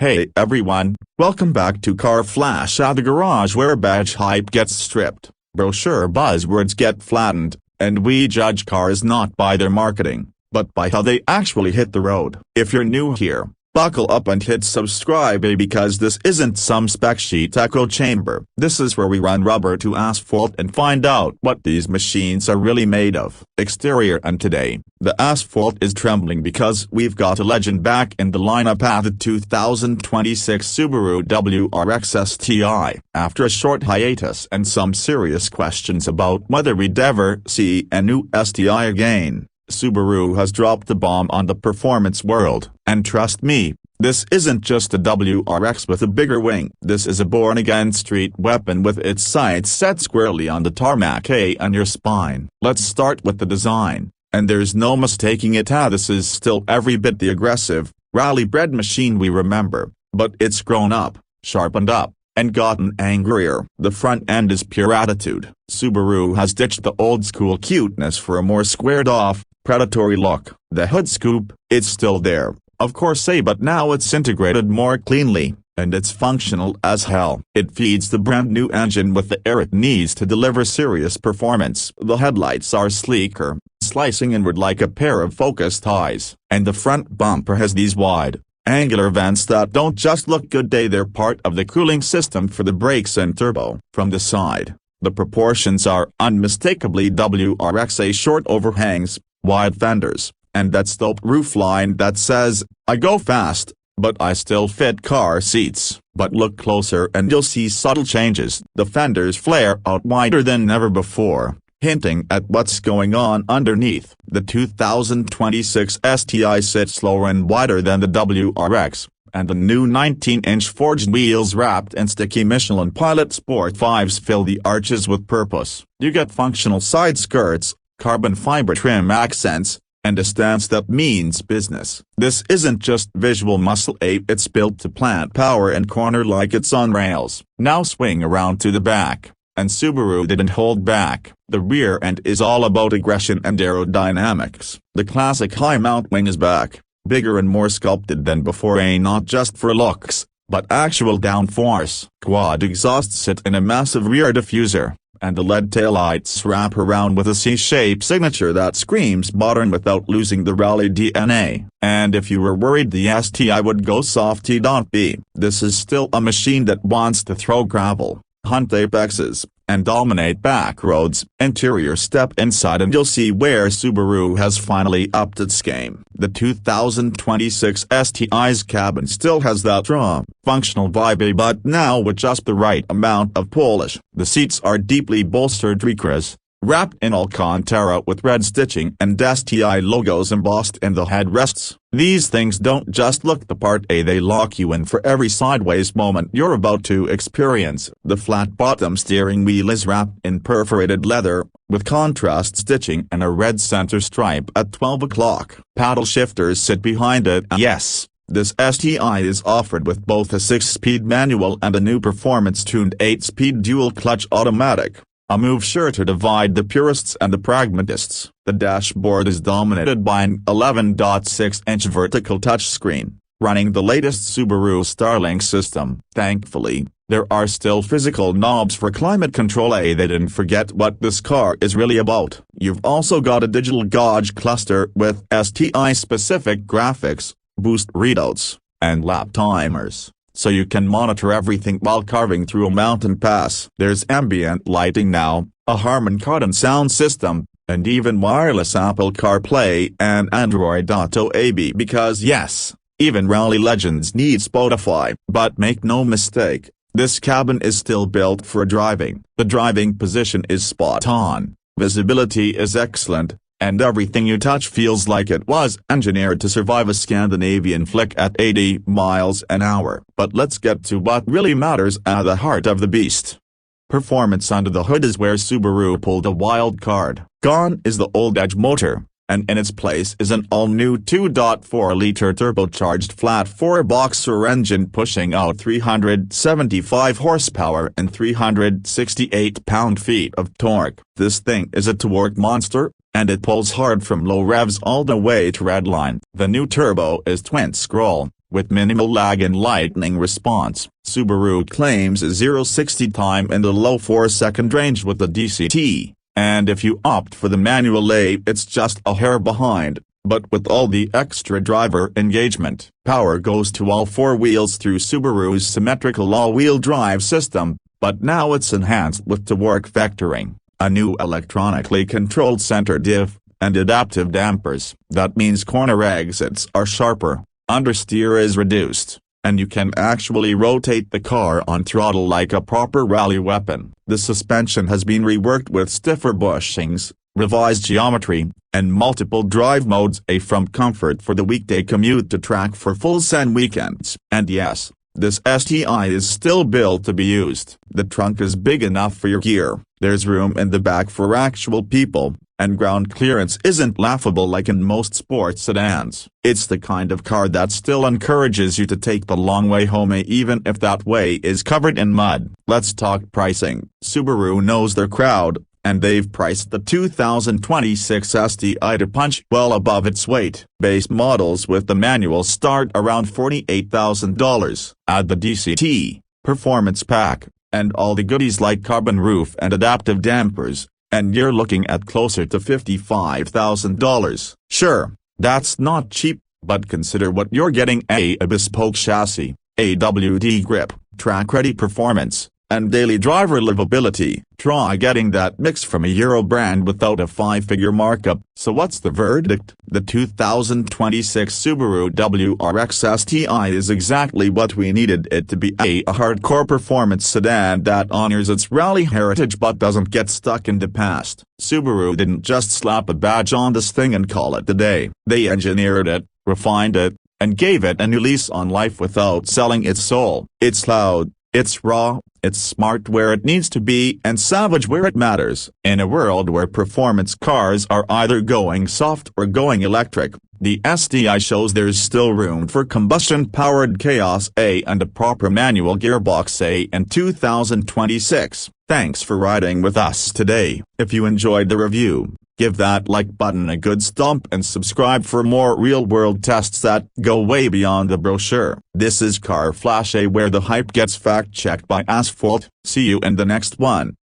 Hey everyone, welcome back to Car Flash at the garage, where badge hype gets stripped, brochure buzzwords get flattened, and we judge cars not by their marketing, but by how they actually hit the road. If you're new here, buckle up and hit subscribe, because this isn't some spec sheet echo chamber. This is where we run rubber to asphalt and find out what these machines are really made of. Exterior. And today, the asphalt is trembling because we've got a legend back in the lineup at the 2026 Subaru WRX STI. After a short hiatus and some serious questions about whether we'd ever see a new STI again, Subaru has dropped the bomb on the performance world. And trust me, this isn't just a WRX with a bigger wing. This is a born-again street weapon with its sights set squarely on the tarmac and your spine. Let's start with the design, and there's no mistaking it. This is still every bit the aggressive, rally-bred machine we remember, but it's grown up, sharpened up, and gotten angrier. The front end is pure attitude. Subaru has ditched the old-school cuteness for a more squared-off, predatory look. The hood scoop, it's still there, of course, but now it's integrated more cleanly, and it's functional as hell. It feeds the brand new engine with the air it needs to deliver serious performance. The headlights are sleeker, slicing inward like a pair of focused eyes, and the front bumper has these wide, angular vents that don't just look good, they're part of the cooling system for the brakes and turbo. From the side, the proportions are unmistakably WRX: short overhangs, wide fenders, and that sloped roofline that says, "I go fast, but I still fit car seats." But look closer and you'll see subtle changes. The fenders flare out wider than ever before, hinting at what's going on underneath. The 2026 STI sits lower and wider than the WRX, and the new 19-inch forged wheels wrapped in sticky Michelin Pilot Sport 5s fill the arches with purpose. You get functional side skirts, carbon fiber trim accents, and a stance that means business. This isn't just visual muscle, it's built to plant power and corner like it's on rails. Now swing around to the back, and Subaru didn't hold back. The rear end is all about aggression and aerodynamics. The classic high mount wing is back, bigger and more sculpted than before, not just for looks, but actual downforce. Quad exhausts sit in a massive rear diffuser, and the LED taillights wrap around with a C-shaped signature that screams modern without losing the rally DNA. And if you were worried the STI would go soft, don't be. This is still a machine that wants to throw gravel, hunt apexes, and dominate back roads. Interior. Step inside and you'll see where Subaru has finally upped its game. The 2026 STI's cabin still has that raw, functional vibe, but now with just the right amount of polish. The seats are deeply bolstered Recras, wrapped in Alcantara with red stitching and STI logos embossed in the headrests. These things don't just look the part, they lock you in for every sideways moment you're about to experience. The flat-bottom steering wheel is wrapped in perforated leather, with contrast stitching and a red center stripe at 12 o'clock. Paddle shifters sit behind it. Yes, this STI is offered with both a 6-speed manual and a new performance-tuned 8-speed dual-clutch automatic, a move sure to divide the purists and the pragmatists. The dashboard is dominated by an 11.6-inch vertical touchscreen, running the latest Subaru Starlink system. Thankfully, there are still physical knobs for climate control. They didn't forget what this car is really about. You've also got a digital gauge cluster with STI-specific graphics, boost readouts, and lap timers, so you can monitor everything while carving through a mountain pass. There's ambient lighting now, a Harman Kardon sound system, and even wireless Apple CarPlay and Android Auto AB, because yes, even rally legends need Spotify. But make no mistake, this cabin is still built for driving. The driving position is spot on, visibility is excellent, and everything you touch feels like it was engineered to survive a Scandinavian flick at 80 miles an hour. But let's get to what really matters at the heart of the beast. Performance under the hood is where Subaru pulled a wild card. Gone is the old Edge motor, and in its place is an all-new 2.4-liter turbocharged flat-4 boxer engine pushing out 375 horsepower and 368 pound-feet of torque. This thing is a torque monster, and it pulls hard from low revs all the way to redline. The new turbo is twin-scroll, with minimal lag and lightning response. Subaru claims a 0-60 time in the low 4-second range with the DCT, and if you opt for the manual it's just a hair behind, but with all the extra driver engagement. Power goes to all four wheels through Subaru's symmetrical all-wheel drive system, but now it's enhanced with torque vectoring, a new electronically controlled center diff, and adaptive dampers. That means corner exits are sharper, understeer is reduced, and you can actually rotate the car on throttle like a proper rally weapon. The suspension has been reworked with stiffer bushings, revised geometry, and multiple drive modes, from comfort for the weekday commute to track for full sun weekends. And yes, this STI is still built to be used. The trunk is big enough for your gear, there's room in the back for actual people, and ground clearance isn't laughable like in most sports sedans. It's the kind of car that still encourages you to take the long way home even if that way is covered in mud. Let's talk pricing. Subaru knows their crowd, and they've priced the 2026 STI to punch well above its weight. Base models with the manual start around $48,000. Add the DCT, performance pack, and all the goodies like carbon roof and adaptive dampers, and you're looking at closer to $55,000. Sure, that's not cheap, but consider what you're getting: a bespoke chassis, AWD grip, track-ready performance, and daily driver livability. Try getting that mix from a Euro brand without a 5-figure markup. So what's the verdict? The 2026 Subaru WRX STI is exactly what we needed it to be: a hardcore performance sedan that honors its rally heritage but doesn't get stuck in the past. Subaru didn't just slap a badge on this thing and call it a day. They engineered it, refined it, and gave it a new lease on life without selling its soul. It's loud, it's raw, it's smart where it needs to be, and savage where it matters. In a world where performance cars are either going soft or going electric, the STI shows there's still room for combustion-powered chaos and a proper manual gearbox in 2026. Thanks for riding with us today. If you enjoyed the review, give that like button a good stomp and subscribe for more real-world tests that go way beyond the brochure. This is Car Flash, where the hype gets fact-checked by Asphalt. See you in the next one.